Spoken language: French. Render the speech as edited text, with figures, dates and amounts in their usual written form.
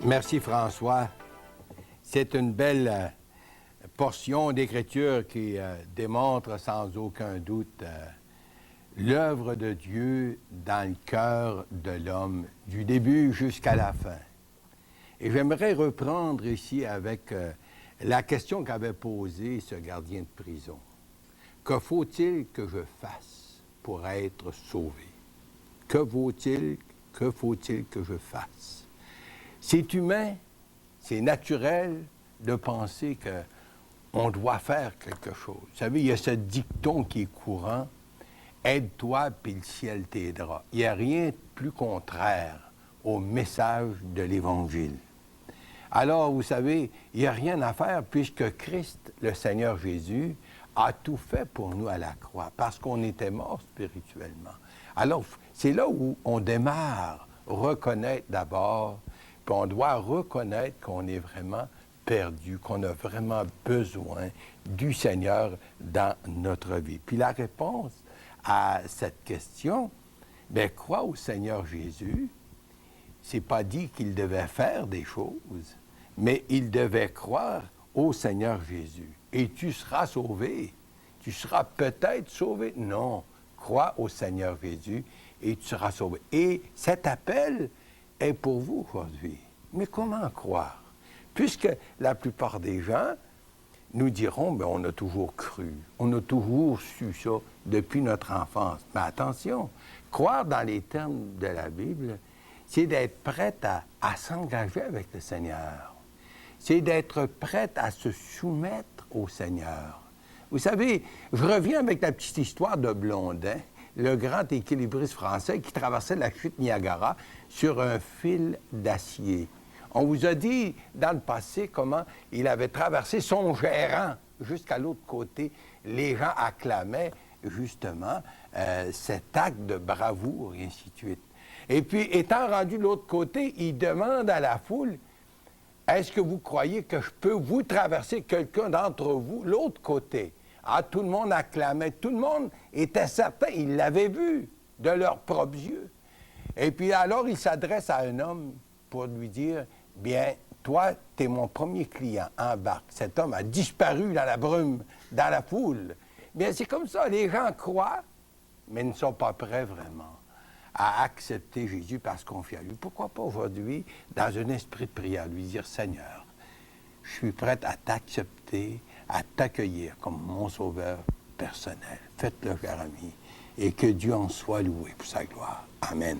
Merci François. C'est une belle portion d'écriture qui démontre sans aucun doute l'œuvre de Dieu dans le cœur de l'homme, du début jusqu'à la fin. Et j'aimerais reprendre ici avec la question qu'avait posée ce gardien de prison. Que faut-il que je fasse pour être sauvé? Que faut-il que je fasse? C'est humain, c'est naturel de penser qu'on doit faire quelque chose. Vous savez, il y a ce dicton qui est courant, « Aide-toi, puis le ciel t'aidera ». Il n'y a rien de plus contraire au message de l'Évangile. Alors, vous savez, il n'y a rien à faire puisque Christ, le Seigneur Jésus, a tout fait pour nous à la croix, parce qu'on était mort spirituellement. Alors, c'est là où on démarre, reconnaître d'abord, puis on doit reconnaître qu'on est vraiment perdu, qu'on a vraiment besoin du Seigneur dans notre vie. Puis la réponse à cette question, bien, crois au Seigneur Jésus. C'est pas dit qu'il devait faire des choses, mais il devait croire au Seigneur Jésus. Et tu seras sauvé. Tu seras peut-être sauvé. Non, crois au Seigneur Jésus et tu seras sauvé. Et cet appel est pour vous aujourd'hui. Mais comment croire? Puisque la plupart des gens nous diront, bien, on a toujours cru, on a toujours su ça depuis notre enfance. Mais attention, croire dans les termes de la Bible, c'est d'être prête à s'engager avec le Seigneur. C'est d'être prête à se soumettre au Seigneur. Vous savez, je reviens avec la petite histoire de Blondin, le grand équilibriste français qui traversait la chute Niagara sur un fil d'acier. On vous a dit dans le passé comment il avait traversé son gérant jusqu'à l'autre côté. Les gens acclamaient justement cet acte de bravoure et ainsi de suite. Et puis, étant rendu de l'autre côté, il demande à la foule, « Est-ce que vous croyez que je peux vous traverser quelqu'un d'entre vous l'autre côté? » Ah, tout le monde acclamait, tout le monde était certain, ils l'avaient vu de leurs propres yeux. Et puis alors, il s'adresse à un homme pour lui dire, « Bien, toi, tu es mon premier client, embarque. » Cet homme a disparu dans la brume, dans la foule. Bien, c'est comme ça, les gens croient, mais ne sont pas prêts vraiment à accepter Jésus parce qu'on confie à lui. Pourquoi pas aujourd'hui, dans un esprit de prière, lui dire, « Seigneur, je suis prête à t'accepter, à t'accueillir comme mon sauveur personnel. » Faites-le, cher ami, et que Dieu en soit loué pour sa gloire. Amen.